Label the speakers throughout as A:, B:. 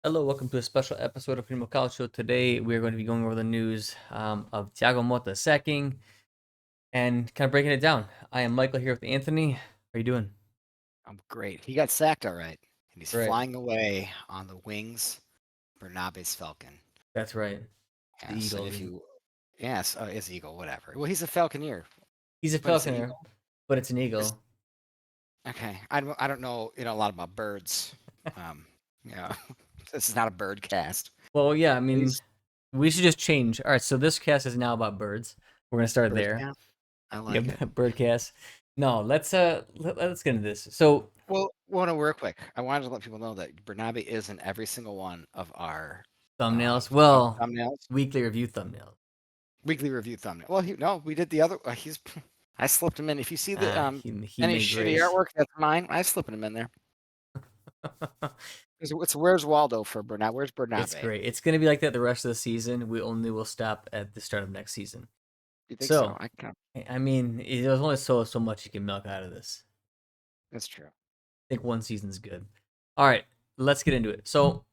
A: Hello, welcome to a special episode of Calcio. Today, we are going to be going over the news of Thiago Motta sacking and kind of breaking it down. I am Michael here with Anthony. How are you doing?
B: I'm great. He got sacked all right, and he's
A: Right.
B: flying away on the wings of Bernabe's Falcon.
A: That's right. The
B: Yes, and
A: Eagle.
B: if you, yes, is Eagle, whatever. Well, he's a Falconeer,
A: He's a
B: but it's an
A: falconer,
B: Eagle.
A: but it's an
B: It's,
A: eagle.
B: okay, I don't know, a lot about birds. Um, yeah, this is not a bird cast.
A: Well, yeah, I
B: But
A: mean,
B: he's
A: we should just change. All right, so this cast is now about birds. We're going to start
B: bird
A: there.
B: cast. I like it.
A: Yep, bird cast. No, let's get into this. So,
B: Well, no, real quick. I wanted to let people know that Bernabe is in every single one of our
A: thumbnails. Well,
B: thumbnails.
A: weekly review thumbnails.
B: Weekly review thumbnail. Well, no, we did the other. He's. I slipped him in. If you see the
A: He
B: any
A: made
B: shitty
A: grace.
B: artwork, that's mine. I slipping him in there. It's where's Waldo for Bernabe? Where's
A: It's
B: Bernabe?
A: great. It's going to be like that the rest of the season. We only will stop at the start of next season.
B: You think so?
A: So,
B: I can.
A: I mean, there's only so much you can milk out of this.
B: That's true.
A: I think one season's good. All right, let's get into it. So,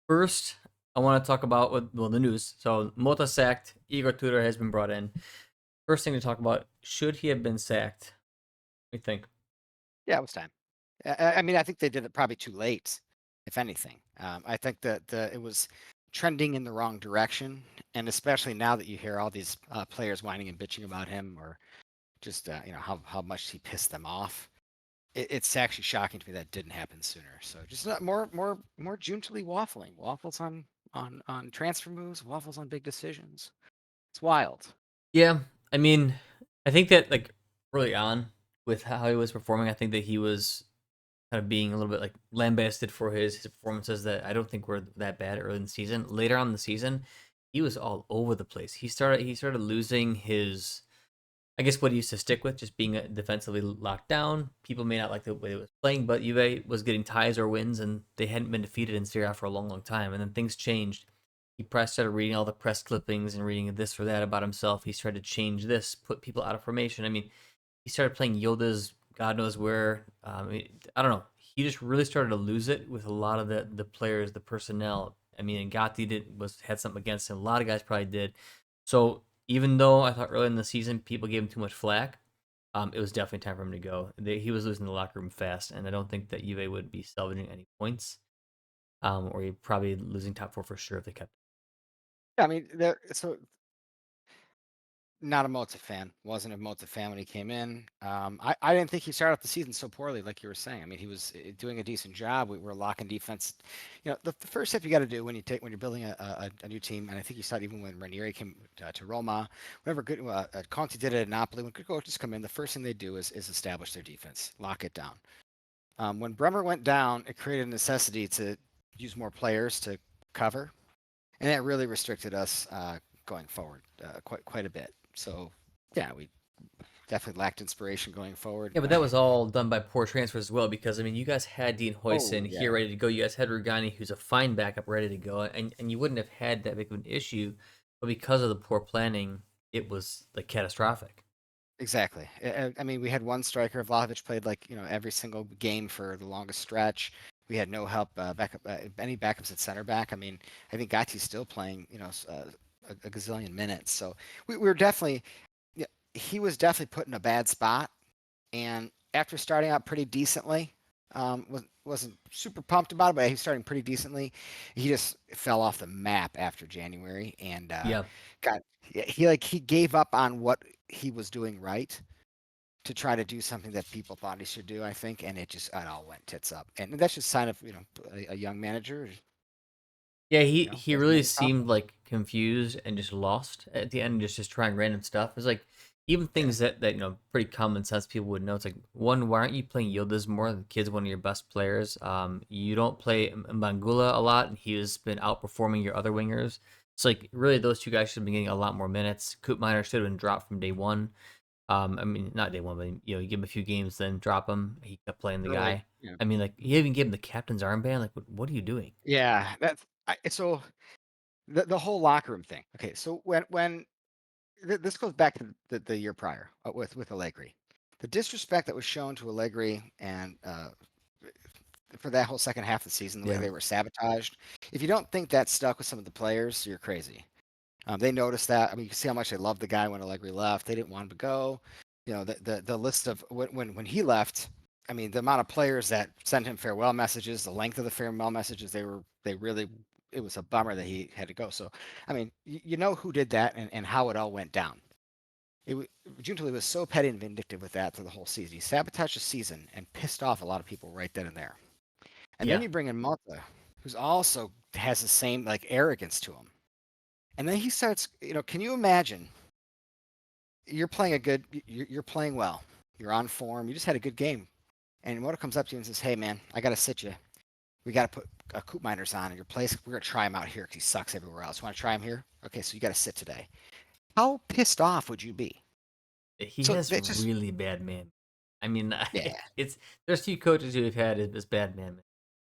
A: first, I want to talk about the news. So, Mota sacked. Igor Tudor has been brought in. First thing to talk about: should he have been sacked? What do you think?
B: Yeah, it was time. I mean, I think they did it probably too late, if anything. I think that it was trending in the wrong direction, and especially now that you hear all these players whining and bitching about him, or just how much he pissed them off. It's actually shocking to me that didn't happen sooner. So just not more Juntally waffling, waffles on transfer moves, waffles on big decisions. It's wild.
A: Yeah, I mean, I think that like early on with how he was performing, I think that he was kind of being a little bit like lambasted for his performances that I don't think were that bad early in the season. Later on in the season, he was all over the place. He started losing his, I guess, what he used to stick with, just being defensively locked down. People may not like the way he was playing, but Juve was getting ties or wins, and they hadn't been defeated in Serie A for a long time. And then things changed. Started reading all the press clippings and reading this or that about himself. He started to change this, put people out of formation. I mean, he started playing Yoda's God knows where. I don't know. He just really started to lose it with a lot of the players, the personnel. I mean, and Gatti had something against him. A lot of guys probably did. So even though I thought early in the season people gave him too much flack, it was definitely time for him to go. He was losing the locker room fast, and I don't think that Juve would be salvaging any points. Or he probably losing top four for sure if they kept.
B: Yeah, I mean, there. So not a Mota fan. Wasn't a Mota fan when he came in. I didn't think he started off the season so poorly, like you were saying. I mean, he was doing a decent job. We were locking defense. The first step you got to do when you're building a new team, and I think you saw it even when Ranieri came to Roma. Whenever good Conte did it at Napoli, when good coaches come in, the first thing they do is establish their defense, lock it down. When Bremer went down, it created a necessity to use more players to cover, and that really restricted us going forward quite a bit. So yeah, we definitely lacked inspiration going forward.
A: Yeah, but that was all done by poor transfers as well because I mean you guys had Dean
B: Oh
A: Huyson here
B: yeah,
A: ready to go. You guys had Rugani, who's a fine backup, ready to go, and you wouldn't have had that big of an issue, but because of the poor planning, it was like catastrophic.
B: exactly. I mean, we had one striker. Vlahovic played like every single game for the longest stretch. We had no help backup any backups at center back. I mean, I think Gatti's still playing a gazillion minutes. So we were definitely yeah, he was definitely put in a bad spot. And after starting out pretty decently, wasn't super pumped about it, but he's starting pretty decently. He just fell off the map after January, and
A: Yeah,
B: got he gave up on what he was doing right to try to do something that people thought he should do. I think, and it all went tits up, and that's just a sign of a young manager.
A: yeah. He
B: Doesn't know
A: really
B: the process.
A: seemed like confused and just lost at the end, just trying random stuff. It's like even
B: Yeah,
A: things that pretty common sense people would know. It's like one, why aren't you playing Yildiz more? The kid's one of your best players. You don't play Mbangula a lot, and he has been outperforming your other wingers. It's like really those two guys should have been getting a lot more minutes. Coop Miner should have been dropped from day one. I mean, not day one, but you give him a few games, then drop him. He kept playing the
B: early.
A: guy.
B: Yeah,
A: I mean, like he even gave him the captain's armband. Like, what are you doing?
B: yeah. So the whole locker room thing. Okay, so when this goes back to the year prior with Allegri. The disrespect that was shown to Allegri and for that whole second half of the season, the way
A: Yeah.
B: they were sabotaged. If you don't think that stuck with some of the players, you're crazy. They noticed that. I mean, you can see how much they loved the guy when Allegri left. They didn't want him to go. The list of when he left. I mean, the amount of players that sent him farewell messages, the length of the farewell messages, they really. It was a bummer that he had to go. So, I mean, you know who did that and how it all went down. Giuntoli was so petty and vindictive with that through the whole season. He sabotaged the season and pissed off a lot of people right then and there. And then
A: Yeah.
B: you bring in Motta, who's also has the same like arrogance to him. And then he starts, can you imagine? You're playing you're playing well. You're on form. You just had a good game. And Motta comes up to you and says, "Hey, man, I got to sit you. We got to put Coop Miners on in your place. We're going to try him out here because he sucks everywhere else. Want to try him here? Okay, so you got to sit today." How pissed off would you be?
A: He
B: So
A: has
B: that just,
A: really bad man. I mean,
B: yeah,
A: it's there's few coaches who have had this bad man,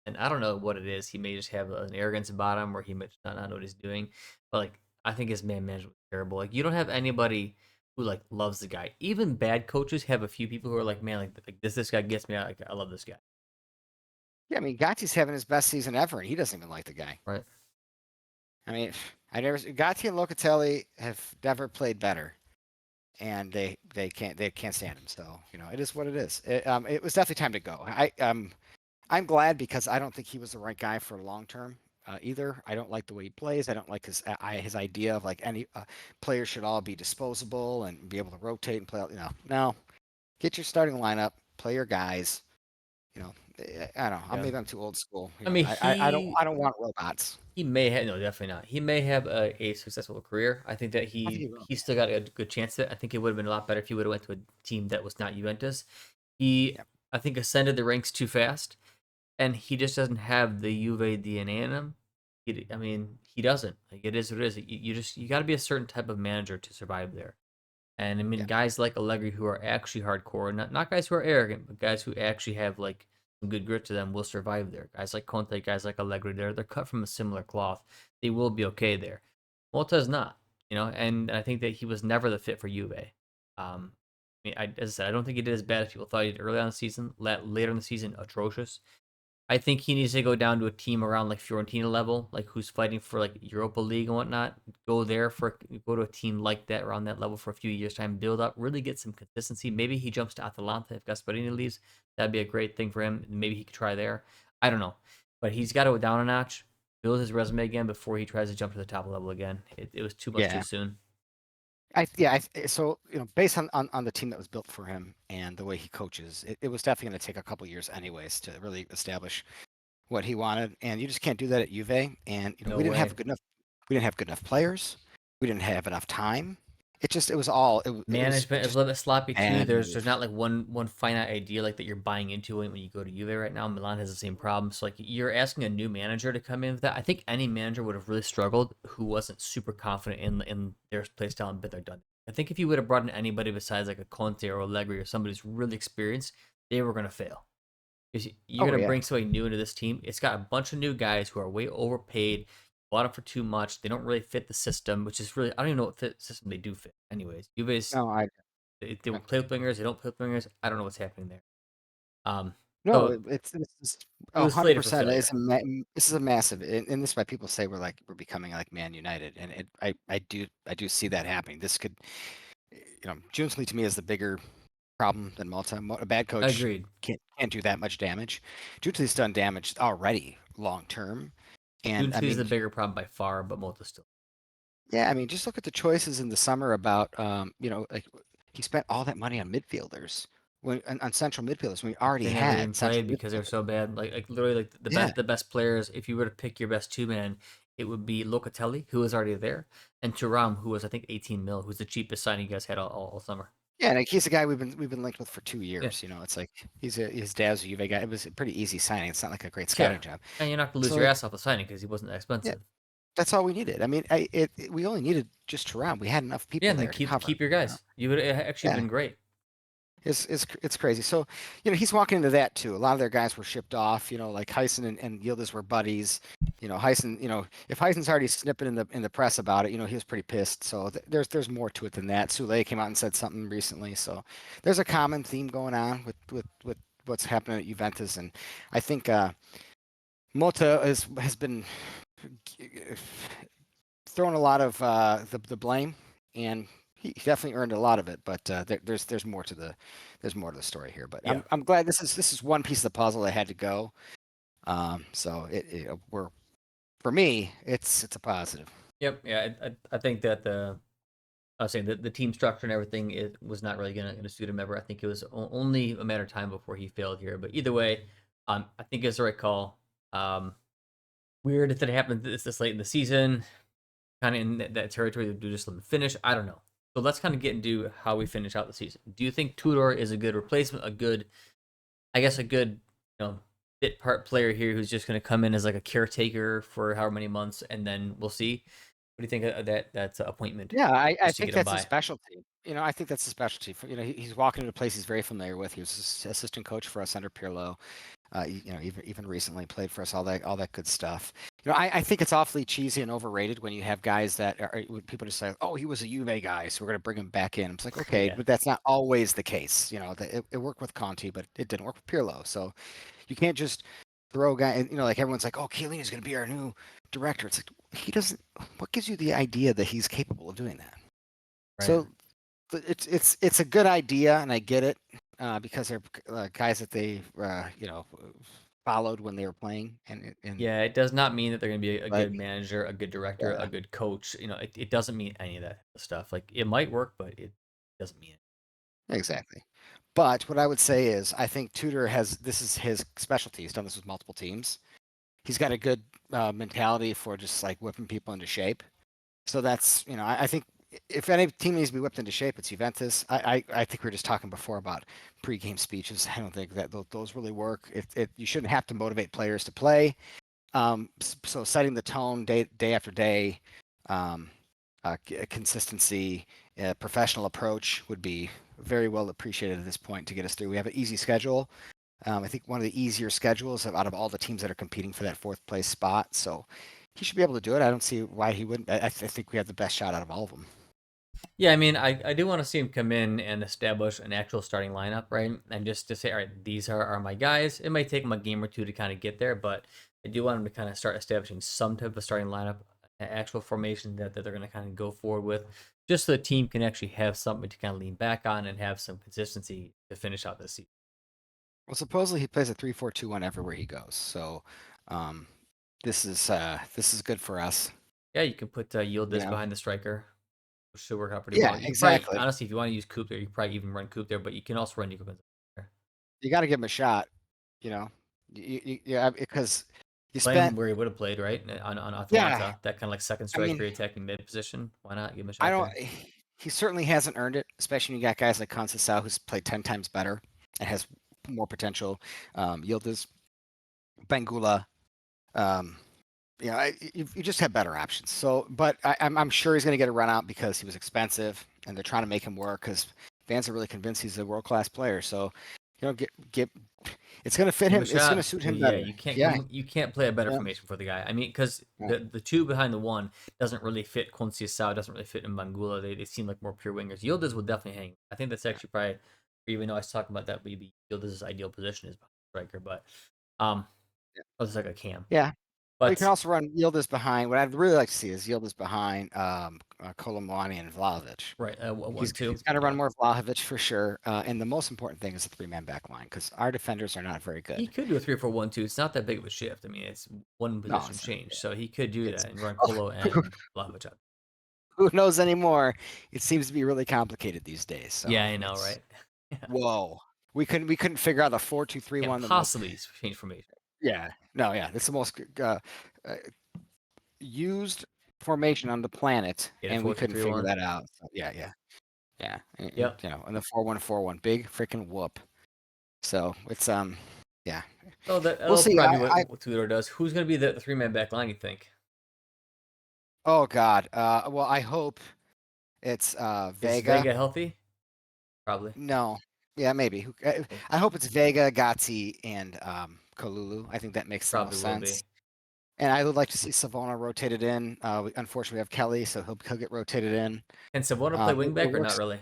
A: and I don't know what it is. He may just have an arrogance about him, or he may just not know what he's doing. But like, I think his man management was terrible. Like, you don't have anybody who like loves the guy. Even bad coaches have a few people who are like, man, like this guy gets me. I love this guy.
B: yeah. I mean, Gotti's having his best season ever, and he doesn't even like the guy.
A: Right.
B: I mean, Gatti and Locatelli have never played better, and they can't stand him. So it is what it is. It was definitely time to go. I'm glad because I don't think he was the right guy for long term either. I don't like the way he plays. I don't like his idea of like any players should all be disposable and be able to rotate and play. No, get your starting lineup, play your guys. I don't know.
A: Yeah.
B: Maybe I'm too old school.
A: I mean,
B: I don't want robots.
A: he may have no, definitely not. He may have a successful career. I think that
B: I think
A: he
B: he will.
A: he still got a good chance at it. I think it would have been a lot better if he would have went to a team that was not Juventus. He,
B: Yeah,
A: I think, ascended the ranks too fast, and he just doesn't have the Juve DNA in him. I mean, he doesn't. Like, it is what it is. You got to be a certain type of manager to survive there. And I mean,
B: yeah,
A: guys like Allegri who are actually hardcore, not guys who are arrogant, but guys who actually have like some good grit to them will survive there. Guys like Conte, guys like Allegri, they're cut from a similar cloth. They will be okay there. Malta's not, and I think that he was never the fit for Juve. I mean, as I said, I don't think he did as bad as people thought he did early on in the season. Later in the season, atrocious. I think he needs to go down to a team around like Fiorentina level, like who's fighting for like Europa League and whatnot. Go to a team like that around that level for a few years time, build up, really get some consistency. Maybe he jumps to Atalanta if Gasperini leaves. That'd be a great thing for him. Maybe he could try there. I don't know, but he's got to go down a notch, build his resume again before he tries to jump to the top level again. It was too much too
B: yeah.
A: soon.
B: So based on the team that was built for him and the way he coaches, it was definitely going to take a couple years anyways to really establish what he wanted, and you just can't do that at Juve. And
A: No
B: we didn't
A: way.
B: have good enough. We didn't have good enough players. We didn't have enough time. It was
A: Management is a
B: just
A: little bit sloppy too.
B: bad
A: There's
B: move.
A: not like one finite idea like that you're buying into when you go to Juve right now. Milan has the same problem. So like you're asking a new manager to come in with that. I think any manager would have really struggled who wasn't super confident in their play style and been there done. I think if you would have brought in anybody besides like a Conte or Allegri or somebody who's really experienced, they were gonna fail. Because you're
B: Oh
A: gonna
B: yeah.
A: bring somebody new into this team. It's got a bunch of new guys who are way overpaid, bought them for too much. They don't really fit the system, which is really I don't even know what system they do fit. Anyways, Juve's
B: No, I.
A: they will play with wingers. They don't play with wingers. I don't know what's happening there. Um,
B: No,
A: so
B: it's
A: it was slated for
B: 100%.
A: failure.
B: This is a massive, and this is why people say we're becoming like Man United, and I do see that happening. This could, Junsley to me is the bigger problem than Malta. A bad coach
A: Agreed.
B: can't do that much damage. Junsley's done damage already long term, and I
A: Juventus is the
B: mean,
A: bigger problem by far, but Malta still.
B: yeah, I mean, just look at the choices in the summer about, like he spent all that money on midfielders on central midfielders when we already
A: They never
B: had
A: even
B: central
A: played because they're
B: midfielders.
A: so bad. Like literally like
B: Yeah.
A: the best players. If you were to pick your best two man, it would be Locatelli, who was already there, and Thuram, who was I think 18 mil, who's the cheapest signing you guys had all summer.
B: Yeah, like he's a guy we've been linked with for two
A: Yeah.
B: years. It's like his dad's a Juve guy. It was a pretty easy signing. It's not like a great
A: Yeah,
B: scouting job.
A: and you're not gonna lose
B: So
A: your
B: like,
A: ass off the signing because he wasn't that
B: yeah,
A: expensive.
B: that's all we needed. I mean, we only needed just Turan. We had enough
A: Yeah,
B: people
A: and then
B: there to cover.
A: keep your guys. You would have actually
B: Yeah,
A: been great.
B: it's crazy. So he's walking into that too. A lot of their guys were shipped off. Like Heisen and Yildiz were buddies. Heisen. If Heisen's already snipping in the press about it, he was pretty pissed. So there's more to it than that. Sule came out and said something recently. So there's a common theme going on with what's happening at Juventus, and I think Motta has been thrown a lot of the blame, and he definitely earned a lot of it. But there's more to the story here. But
A: Yeah.
B: I'm glad this is one piece of the puzzle that had to go. So we're for me, it's a positive.
A: Yep. Yeah. I think that I was saying the team structure and everything it was not really gonna suit him ever. I think it was only a matter of time before he failed here. But either way, I think it's the right call. Weird that it happened this late in the season, kind of in that territory to just let him finish. I don't know. So let's kind of get into how we finish out the season. Do you think Tudor is a good replacement? I guess, a good, bit part player here who's just going to come in as like a caretaker for however many months, and then we'll see. What do you think of that's appointment
B: Yeah, I
A: just to
B: think
A: get him
B: that's a
A: by?
B: specialty. I think that's a specialty. He's walking into a place he's very familiar with. He was assistant coach for us under Pirlo. Even recently played for us. All that good stuff. I think it's awfully cheesy and overrated when you have guys that when people just say, "Oh, he was a Juve guy, so we're going to bring him back in." It's like, okay,
A: Yeah,
B: but that's not always the case. It worked with Conte, but it didn't work with Pirlo. So you can't just throw a guy. And, like everyone's like, "Oh, Chiellini's going to be our new director." It's like he doesn't. What gives you the idea that he's capable of doing that?
A: right.
B: So it's a good idea, and I get it because they're guys that they followed when they were playing, and
A: Yeah, it does not mean that they're going to be a
B: but
A: good manager, a good director, a
B: yeah,
A: good coach. It doesn't mean any of that stuff. Like it might work, but it doesn't mean it.
B: exactly. But what I would say is, I think Tudor has this is his specialty. He's done this with multiple teams. He's got a good mentality for just like whipping people into shape. So that's I think if any team needs to be whipped into shape, it's Juventus. I think we were just talking before about pre-game speeches. I don't think that those really work. You shouldn't have to motivate players to play. So setting the tone day after day, um, consistency, professional approach would be very well appreciated at this point to get us through. We have an easy schedule. I think one of the easier schedules out of all the teams that are competing for that fourth place spot. So he should be able to do it. I don't see why he wouldn't. I think we have the best shot out of all of them.
A: Yeah, I mean, I do want to see him come in and establish an actual starting lineup, right? And just to say, all right, these are my guys. It might take him a game or two to kind of get there, but I do want him to kind of start establishing some type of starting lineup, actual formation that they're going to kind of go forward with, just so the team can actually have something to kind of lean back on and have some consistency to finish out this season.
B: Well, supposedly he plays a 3-4-2-1 everywhere he goes. So um, this is good for us.
A: Yeah, you can put
B: You
A: Yildiz
B: know.
A: behind the striker, which should work out pretty
B: Yeah,
A: well. You could probably,
B: exactly.
A: honestly, if you want to use Coop there, you could probably even run Coop there, but you can also run Nico there.
B: You got to give him a shot. You know. Yeah, because you
A: Play him
B: spent.
A: where he would have played, right? On
B: Yeah,
A: Atalanta, that kind of like second
B: I mean,
A: striker attacking mid position. Why not give him a
B: I
A: shot
B: don't.
A: there?
B: He certainly hasn't earned it, especially when you got guys like Conceição who's played 10 times better and has more potential. Yildiz, Bangula. Um, you just have better options. So, but I'm sure he's going to get a run out because he was expensive, and they're trying to make him work because fans are really convinced he's a world class player. So, get it's going to fit
A: Give him a
B: him. It's going to
A: shot.
B: suit him
A: Yeah,
B: better.
A: you can't
B: Yeah,
A: come. You can't play a better
B: yeah,
A: formation for the guy. I mean, because
B: yeah.
A: the two behind the one doesn't really fit Conceição, doesn't really fit in Bangula. They seem like more pure wingers. Yildiz would definitely hang. I think that's actually probably, even though I was talking about that, maybe Yildiz's ideal position is behind the striker, but it's like a cam.
B: Yeah. Well, you can
A: But
B: also run Yildiz behind. What I'd really like to see is Yildiz behind Kolomwani and Vlahovic.
A: right, one,
B: He's
A: two,
B: got to run
A: yeah.
B: more Vlahovic for sure. And the most important thing is the three-man back line because our defenders are not very
A: He
B: good.
A: could do a 3-4-1-2. It's not that big of a shift. I mean, it's one
B: No,
A: position
B: it's
A: change, so he could do
B: it's
A: that and run
B: oh,
A: Kolo and Vlahovic out.
B: who knows anymore? It seems to be really complicated these days. So
A: Yeah, I know,
B: it's
A: right? Yeah,
B: whoa. We couldn't figure out a 4-2-3-1.
A: can't
B: The most
A: possibly change formation.
B: yeah no yeah it's the most uh, used formation on the planet,
A: Get a
B: and we
A: four two
B: couldn't
A: three
B: figure
A: one.
B: that out. So, yeah, and
A: Yep.
B: and the 4-1-4-1, big freaking whoop. So it's yeah,
A: So
B: we'll
A: that'll
B: see.
A: probably be what Tudor does. Who's going to be the three-man back line, you think?
B: Oh God. Well, I hope it's
A: Is
B: Vega.
A: Vega healthy? Probably.
B: No, yeah, maybe.
A: Okay.
B: I hope it's Vega, Gatti, and Kalulu. I think that makes the
A: Probably
B: most
A: will
B: sense.
A: be.
B: And I would like to see Savona rotated in. Unfortunately, we have Kelly, so he'll get rotated in.
A: Can Savona play
B: It
A: wingback or not
B: works.
A: really?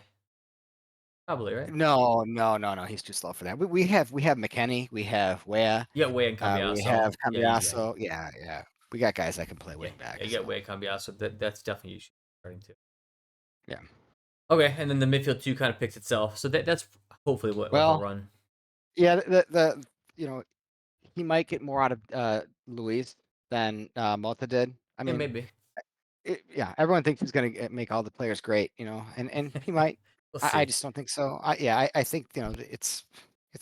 A: Probably, right?
B: No. He's too slow for that. We have McKennie, we have Wea,
A: You got Way and
B: we have
A: Cambiaso. Yeah,
B: Cambiaso. Yeah. We got guys that can play
A: yeah,
B: wing
A: yeah.
B: back.
A: You got
B: So
A: Way and Cambiaso. That's definitely you should be starting to.
B: yeah.
A: Okay, and then the midfield two kind of picks itself. So that's hopefully what he'll
B: Well,
A: run.
B: yeah. The you know he might get more out of Luis than Mota did. I
A: Yeah,
B: mean,
A: maybe.
B: yeah, everyone thinks he's going to make all the players great, and he might.
A: We'll
B: I
A: see.
B: just don't think so. I think it's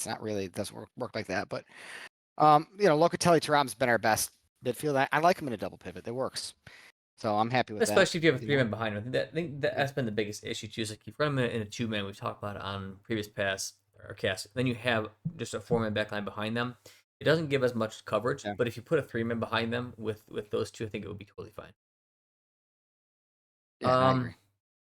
B: not really, it doesn't work like that. But Locatelli Thuram's been our best midfield. I like him in a double pivot. That works. So I'm happy with that.
A: Especially if you have a
B: You
A: three
B: know,
A: man behind him. I think
B: yeah,
A: that's been the biggest issue too. Is like you run him in a two man. We've talked about it on previous pass or cast. Then you have just a 4-man backline behind them. It doesn't give as much coverage,
B: yeah,
A: but if you put a 3-man behind them with those two, I think it would be totally fine.
B: yeah. I agree.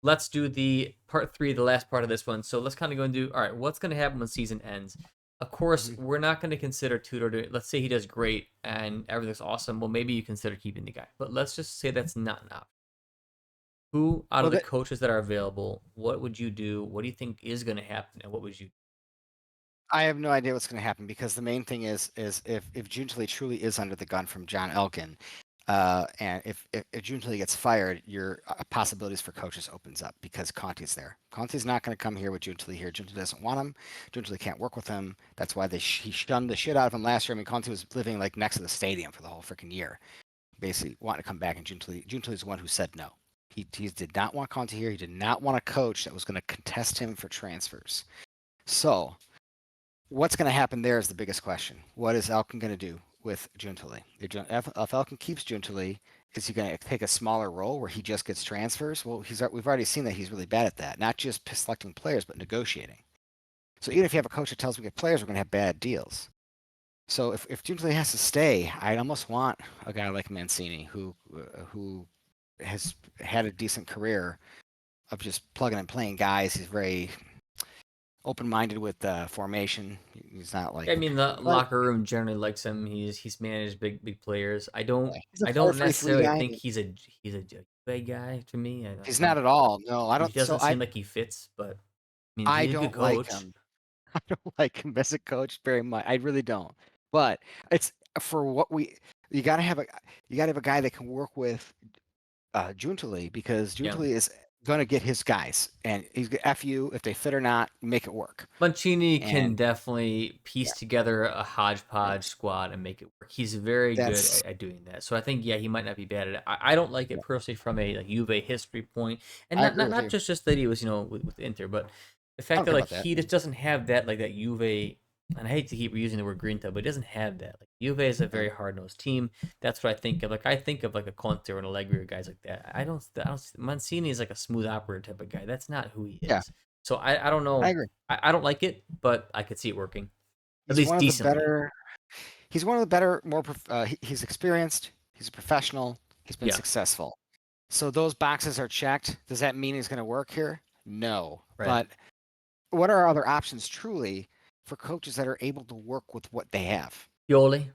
A: Let's do the part three, the last part of this one. So let's kind of go and do, all right, what's going to happen when season ends? Of course,
B: hmm
A: we're not going to consider Tudor let's say he does great and everything's awesome. Well, maybe you consider keeping the guy, but let's just say that's not an option. Who out of
B: Well,
A: the coaches that are available, what would you do? What do you think is going to happen? And what would you?
B: I have no idea what's going to happen, because the main thing is if Juntali truly is under the gun from John Elkin, and if Juntali gets fired, your possibilities for coaches opens up, because Conte's there. Conte's not going to come here with Juntali here. Juntali doesn't want him. Juntali can't work with him. That's why he shunned the shit out of him last year. I mean, Conte was living like next to the stadium for the whole freaking year, basically wanting to come back, and Juntali's the one who said no. He did not want Conte here. He did not want a coach that was going to contest him for transfers. So what's going to happen there is the biggest question. What is Elkin going to do with Juntali? If Elkin keeps Juntali, is he going to take a smaller role where he just gets transfers? Well, we've already seen that he's really bad at that. Not just selecting players, but negotiating. So even if you have a coach that tells me to get players, we're going to have bad deals. So if Juntali has to stay, I'd almost want a guy like Mancini, who has had a decent career of just plugging and playing guys. He's very open-minded with formation. He's not
A: I
B: like,
A: mean, the
B: but
A: locker room generally likes him. He's managed big players. I
B: yeah,
A: don't
B: he's a
A: I
B: four
A: don't
B: three three
A: necessarily
B: guy.
A: think he's a big guy to me. I
B: He's not
A: don't.
B: at all. No, I
A: He
B: don't. So
A: doesn't seem like he fits, but I mean,
B: I
A: he's a good
B: don't like
A: coach.
B: him. I don't like him as a coach very much. I really don't. But it's for what you got to have a guy that can work with Juntali, because
A: Yeah.
B: Juntali is going to get his guys, and he's gonna F you if they fit or not, make it work.
A: Mancini can
B: And
A: definitely piece
B: yeah,
A: together a
B: yeah,
A: hodgepodge squad and make it work. He's very good
B: that's
A: at doing that. So I think yeah, he might not be bad at it. I don't like it
B: yeah,
A: personally from a like Juve history point, and
B: I
A: not
B: agree
A: not
B: with
A: not
B: you.
A: just that he was with Inter, but the
B: I
A: fact
B: don't
A: that
B: care
A: like
B: about that.
A: he just doesn't have that like that Juve. And I hate to keep using the word green but he doesn't have that. Like Juve is a
B: Yeah,
A: very hard nosed team. That's what I think of. Like I think of like a Conte or an Allegri or guys like that. I don't. Mancini is like a smooth operator type of guy. That's not who he
B: yeah,
A: is. So I don't
B: I
A: know.
B: agree.
A: I don't like it, but I could see it working at
B: He's
A: least
B: one of the
A: decently.
B: better. He's one of the better, more. He's experienced. He's a professional. He's been
A: Yeah,
B: successful. So those boxes are checked. Does that mean he's going to work here? No.
A: right.
B: But what are other options truly for coaches that are able to work with what they have?
A: Pioli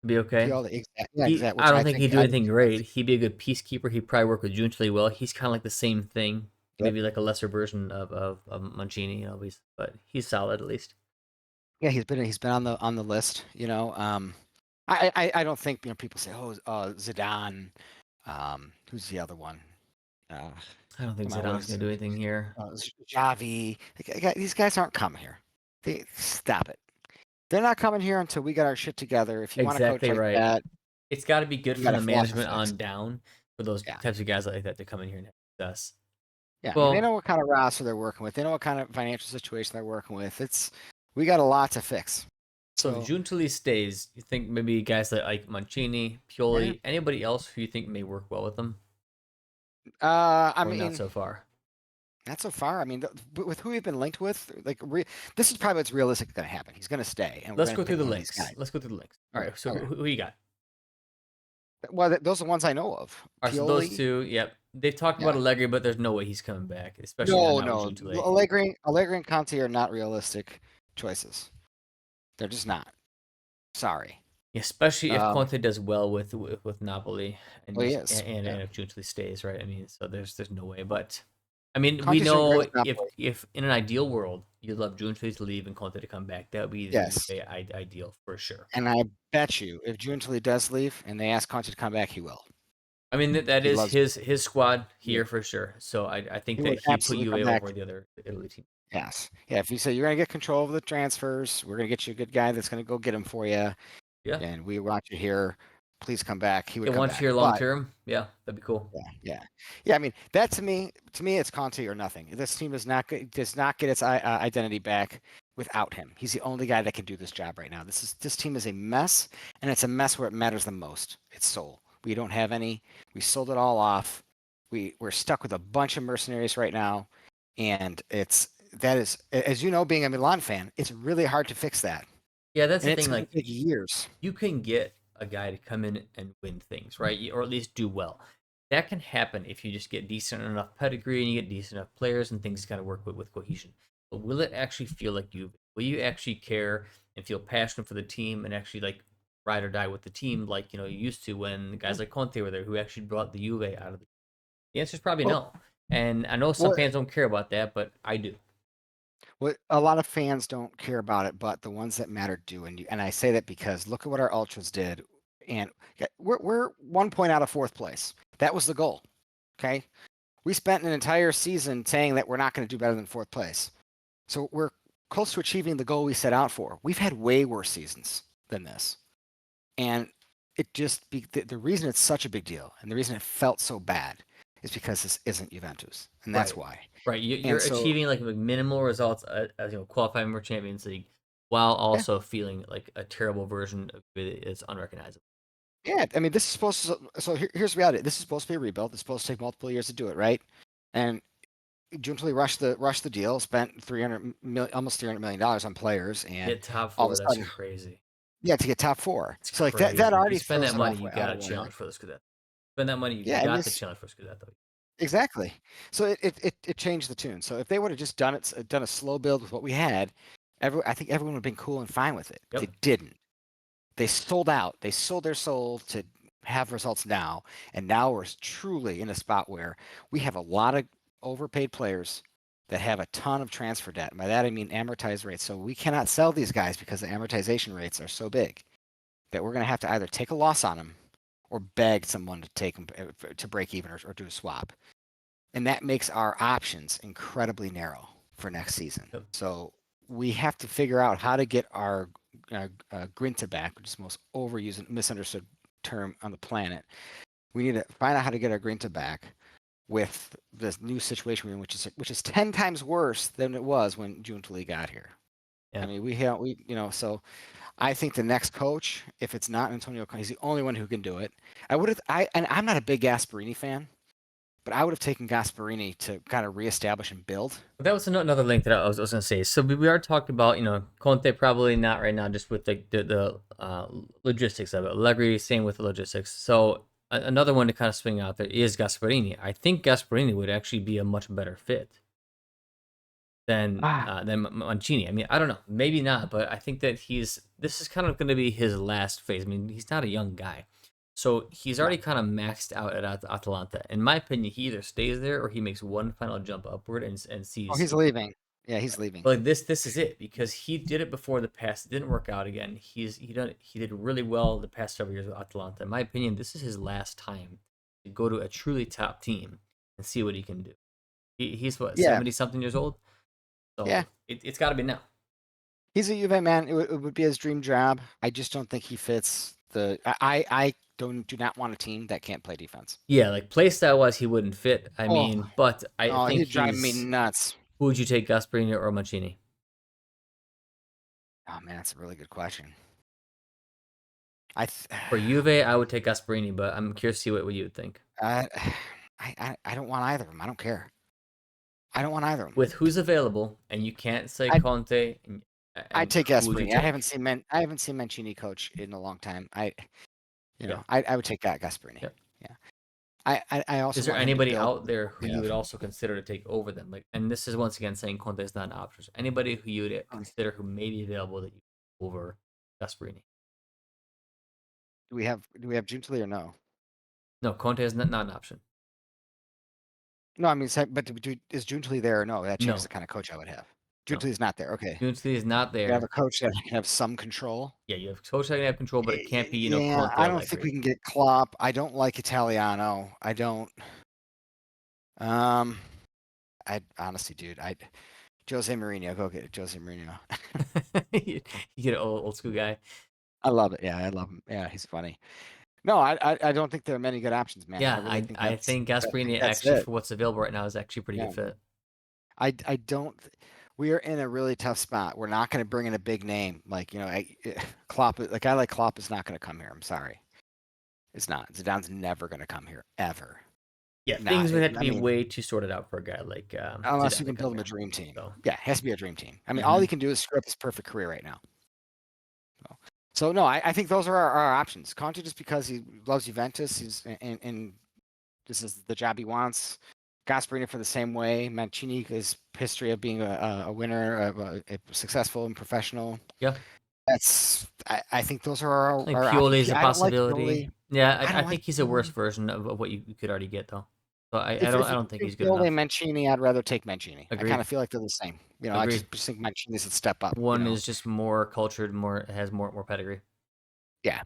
A: be okay.
B: Yeah, exactly.
A: I
B: Which
A: don't think he'd do
B: I
A: anything
B: think
A: great. He'd be a good peacekeeper. He'd probably work with Juntley well. He's kind of like the same thing,
B: yep.
A: maybe like a lesser version of Mancini, but he's solid at least.
B: Yeah, he's been on the list. I don't think people say, oh, Zidane. Who's the other one? Uh,
A: I don't think
B: Come on, what
A: Zidane's
B: is
A: gonna do anything here.
B: Xavi? These guys aren't coming here. Stop it. They're not coming here until we got our shit together. If you want a coach
A: Exactly
B: like
A: right.
B: that,
A: It's got to be good
B: you
A: from
B: got
A: the
B: to fill out the
A: management
B: fix.
A: on down for those
B: Yeah,
A: types of guys like that to come in here and have success.
B: yeah. I mean, they
A: Well,
B: know what kind of roster they're working with. They know what kind of financial situation they're working with. We got a lot to fix.
A: so if
B: So,
A: Giuntoli stays, you think maybe guys like Mancini,
B: yeah.
A: Pioli, anybody else who you think may work well with them,
B: I
A: or not
B: mean,
A: so far?
B: not so far. I mean, with who we've been linked with, like, this is probably what's realistic going to happen. He's going to stay, and we're
A: Let's
B: going to
A: go through
B: pick
A: the
B: one of these
A: links.
B: guys.
A: Let's go through the links. All
B: Okay.
A: right. So
B: Okay.
A: who you got?
B: Well, those are the ones I know of.
A: All right. So those
B: Pioli.
A: two. Yep. They've talked about
B: Yeah.
A: Allegri, but there's no way he's coming back, especially
B: No,
A: not with
B: no.
A: Giuntoli.
B: Allegri and Conte are not realistic choices. They're just not. Sorry.
A: Especially if
B: Um,
A: Conte does well with Napoli and
B: well, he
A: just
B: is. Yeah.
A: and if Giuntoli stays, right? I mean, so there's no way. But I mean, we
B: Conte's doing great
A: know
B: with Napoli.
A: if in an ideal world you'd love Giunta to leave and Conte to come back, that would be the
B: Yes.
A: ideal for sure.
B: And I bet you if Giuntoli does leave and they ask Conte to come back, he will.
A: I mean that
B: He
A: is
B: loves
A: his squad
B: he
A: here for sure. So I think
B: he
A: that
B: would
A: he'd put
B: absolutely come
A: Juve
B: back.
A: over the other Italy team.
B: Yes. Yeah, if you say you're gonna get control of the transfers, we're gonna get you a good guy that's gonna go get him for you,
A: Yeah.
B: and we want you here. Please come back. He would
A: Yeah,
B: come
A: once
B: back.
A: here long
B: But
A: term, yeah, that'd be cool.
B: yeah. I mean, that to me, it's Conte or nothing. This team does not get its identity back without him. He's the only guy that can do this job right now. This team is a mess, and it's a mess where it matters the most. It's soul. We don't have any. We sold it all off. We're stuck with a bunch of mercenaries right now, and that is, as you know, being a Milan fan, it's really hard to fix that,
A: Yeah, that's
B: and
A: the
B: it's
A: thing.
B: going to
A: Like
B: take years.
A: you can get a guy to come in and win things, right? Or at least do well. That can happen if you just get decent enough pedigree and you get decent enough players and things kind of work with cohesion. But will it actually feel like you? Will you actually care and feel passionate for the team and actually like ride or die with the team like you used to when guys like Conte were there who actually brought the Juve out of the answer is probably
B: Well,
A: no. And I know some
B: well,
A: fans don't care about that, but I do.
B: What a lot of fans don't care about it, but the ones that matter do. And I say that because look at what our ultras did, and we're 1 point out of fourth place. That was the goal. Okay, we spent an entire season saying that we're not going to do better than fourth place, so we're close to achieving the goal we set out for. We've had way worse seasons than this, and the reason it's such a big deal and the reason it felt so bad is because this isn't Juventus, and that's
A: Right.
B: why.
A: Right.
B: And
A: You're
B: so
A: achieving like minimal results as qualifying for Champions League, while
B: yeah.
A: also feeling like a terrible version of it is unrecognizable.
B: Yeah, I mean, this is supposed to. So here's the reality. This is supposed to be a rebuild. It's supposed to take multiple years to do it, right? And Juntley rushed the deal, spent 300 million, almost $300 million on players, and
A: Get top
B: all of
A: four.
B: a
A: That's
B: sudden,
A: crazy.
B: yeah, to get top four.
A: It's
B: So like that
A: crazy. You
B: already
A: spend
B: throws
A: that
B: it
A: money,
B: off
A: you
B: out
A: got
B: of
A: to
B: whack.
A: challenge for the Scudetto. Spend that money, you
B: Yeah, and
A: got to
B: this
A: challenge for Scudetto.
B: exactly. So it changed the tune. So if they would have just done a slow build with what we had, I think everyone would have been cool and fine with it. They
A: Yep.
B: didn't. They sold out. They sold their soul to have results now, and now we're truly in a spot where we have a lot of overpaid players that have a ton of transfer debt. And by that I mean amortized rates. So we cannot sell these guys because the amortization rates are so big that we're going to have to either take a loss on them or beg someone to take them to break even or do a swap. And that makes our options incredibly narrow for next season.
A: Yep.
B: So we have to figure out how to get our Grinta back, which is the most overused and misunderstood term on the planet. We need to find out how to get our Grinta back with this new situation we're in, which is 10 times worse than it was when Giuntoli got here. I
A: Yeah.
B: mean, so I think the next coach, if it's not Antonio Conte, he's the only one who can do it. And I'm not a big Gasperini fan, but I would have taken Gasperini to kind of reestablish and build.
A: But that was another link that I was going to say. So we are talking about, Conte probably not right now, just with the logistics of it. Allegri, same with the logistics. So another one to kind of swing out there is Gasperini. I think Gasperini would actually be a much better fit
B: Ah,
A: than Mancini. I mean, I don't know, maybe not, but I think that this is kind of going to be his last phase. I mean, he's not a young guy, so he's
B: no.
A: already kind of maxed out at Atalanta. In my opinion, he either stays there or he makes one final jump upward and
B: Oh,
A: sees.
B: he's leaving. Yeah, he's leaving.
A: But like this is it because he did it before the past. It didn't work out again. He did really well the past several years with Atalanta. In my opinion, this is his last time to go to a truly top team and see what he can do. He's what,
B: Yeah,
A: 70 something years old.
B: yeah.
A: So it's got to be now.
B: He's a Juve man. It would be his dream job. I just don't think he fits the. I do not want a team that can't play defense.
A: Yeah, like play style wise, he wouldn't fit. I
B: Oh,
A: mean, but I
B: oh,
A: think
B: he'd drive me
A: he's.
B: nuts.
A: Who would you take, Gasperini or Mancini?
B: Oh man, that's a really good question. I, th-
A: For Juve, I would take Gasperini, but I'm curious to see what you would think.
B: I, I don't want either of them. I don't care. I don't want either of them.
A: With who's available, and you can't say
B: I
A: Conte,
B: I
A: and
B: take
A: who would you
B: Gasperini.
A: take?
B: I haven't seen Mancini coach in a long time.
A: Yeah,
B: I would take that Gasperini.
A: yeah.
B: Yeah. I also
A: Is there
B: want him to
A: anybody
B: build.
A: out there who you
B: Yeah.
A: would also consider to take over them? Like, and this is once again saying Conte is not an option. So anybody who you would consider who may be available that you over Gasperini?
B: Do we have Giuntoli or no?
A: No, Conte is not an option.
B: No, I mean, but is Giuntoli there or no? That changes
A: No,
B: the kind of coach I would have.
A: no.
B: Giuntoli's not there. Okay.
A: Giuntoli is not
B: You have a
A: there.
B: coach that can have some control.
A: Yeah, you have coach that can have control, but it can't be,
B: Yeah,
A: Conte
B: I don't think we
A: Allegri.
B: can get Klopp. I don't like Italiano. I don't. Um, I honestly, dude, Jose Mourinho. Go get Jose Mourinho.
A: You get an old school guy.
B: I love it. Yeah, I love him. Yeah, he's funny. No, I don't think there are many good options, man. I
A: Yeah,
B: really think
A: I think Gasperini
B: that's
A: actually,
B: it.
A: for what's available right now, is actually a pretty
B: Yeah,
A: good fit.
B: I don't. We are in a really tough spot. We're not going to bring in a big name like Klopp. Like I like Klopp is not going to come here. I'm sorry, it's not. Zidane's never going to come here ever.
A: Yeah,
B: Not.
A: things would have to
B: I
A: be
B: mean,
A: way too sorted out for a guy like
B: unless you
A: Zidane to
B: can
A: come
B: build him a
A: here.
B: dream team.
A: So,
B: Yeah, it has to be a dream team. I mean, all he
A: mhm.
B: can do is screw up his perfect career right now. So no, I think those are our options. Conte just because he loves Juventus, he's and this is the job he wants. Gasperini for the same way. Mancini, his history of being a winner, a successful and professional.
A: Yeah,
B: I think those are
A: I think
B: our
A: Pioli
B: options.
A: is a
B: I don't like
A: possibility.
B: Pioli.
A: Yeah,
B: I
A: I
B: don't like
A: think he's a worse
B: Pioli.
A: version of what you could already get though. So
B: If
A: I
B: it's
A: don't think
B: between
A: he's good
B: Pioli and
A: enough.
B: Mancini, I'd rather take Mancini. I kind
A: Agreed.
B: of feel like they're the same. I
A: Agreed.
B: just think Mancini's a step up.
A: One is just more cultured, has more pedigree.
B: Yeah.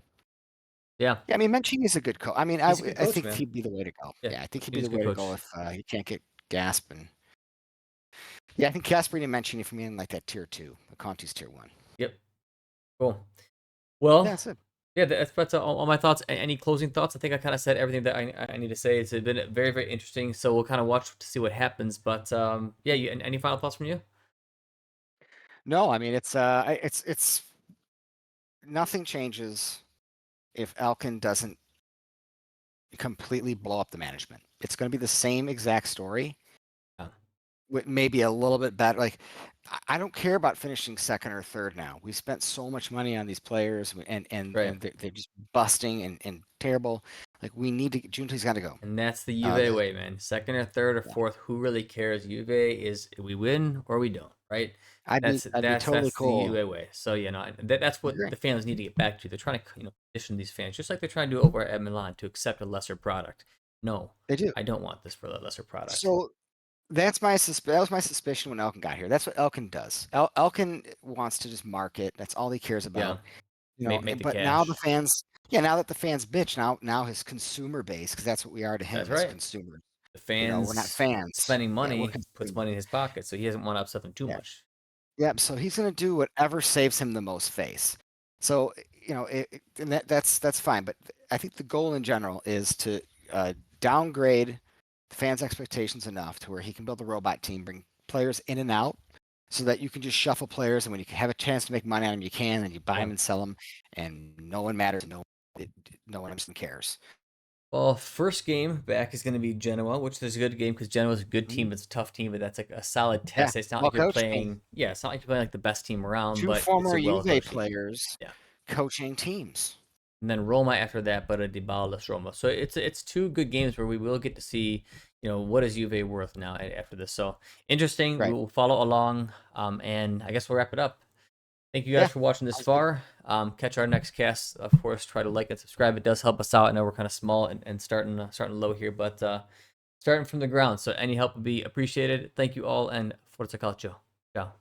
A: Yeah,
B: Yeah, I mean, Mancini's a good coach. I mean,
A: he's a good
B: I
A: coach,
B: think
A: man.
B: he'd be the way to go.
A: Yeah,
B: Yeah, I think he'd be
A: he's a
B: the
A: good
B: way to go
A: coach.
B: if you can't get Gasp and yeah, I think Gasperini and Mancini for me in like that tier 2. Conti's tier 1.
A: Yep. Cool.
B: Yeah,
A: Well,
B: that's it.
A: yeah, that's all my thoughts. Any closing thoughts? I think I kind of said everything that I need to say. It's been very, very interesting. So we'll kind of watch to see what happens. But yeah, any final thoughts from you?
B: No, I mean it's nothing changes if Elkin doesn't completely blow up the management. It's going to be the same exact story
A: Yeah.
B: with maybe a little bit better. Like I don't care about finishing second or third now. We spent so much money on these players
A: Right.
B: and they're just busting and terrible. Like we need to Junto's got to go.
A: And that's the
B: Uh,
A: Juve way, man. Second or third or
B: yeah.
A: fourth, who really cares? Juve is we win or we don't, right? That's
B: I'd be totally
A: that's the
B: cool.
A: Juve way. So that's
B: I
A: what
B: agree.
A: the fans need to get back to. They're trying to condition these fans, just like they're trying to do over at Milan, to accept a lesser product. No,
B: They do.
A: I don't want this for the lesser product.
B: So that was my suspicion when Elkin got here. That's what Elkin does. Elkin wants to just market. That's all he cares
A: Yeah,
B: about.
A: make the
B: But now the
A: cash.
B: fans, now that the fans bitch, now his consumer base, because that's what we are to him
A: That's
B: as
A: right.
B: consumers.
A: The
B: We're not
A: fans
B: fans.
A: spending
B: Yeah, we're
A: money puts money in
B: consumers.
A: his pocket, so he doesn't want to upset them too
B: Yeah.
A: much.
B: Yeah. So he's gonna do whatever saves him the most face. So and that's fine. But I think the goal in general is to downgrade the fans' expectations enough to where he can build a robot team, bring players in and out, so that you can just shuffle players, and when you have a chance to make money on them, you can, and you buy
A: Yeah.
B: them and sell them, and no one matters, no one cares.
A: Well, first game back is going to be Genoa, which is a good game because Genoa is a good team.
B: Mhm.
A: It's a tough team, but that's like a solid
B: Yeah,
A: test. It's not
B: well
A: like you're
B: coached team.
A: playing, yeah, it's not like you're playing like the best team around,
B: Two
A: but it's
B: former
A: a
B: Juve
A: well-coached team.
B: players
A: Yeah.
B: coaching teams.
A: And then Roma after that, but a Dybala Roma. So it's two good games where we will get to see, what is Juve worth now after this. So interesting. We
B: Right.
A: will follow along, and I guess we'll wrap it up. Thank you
B: Yeah.
A: guys for watching this
B: Sounds good.
A: far. Catch our next cast. Of course, try to like and subscribe. It does help us out. I know we're kind of small and starting low here, but starting from the ground. So any help would be appreciated. Thank you all, and Forza Calcio. Ciao.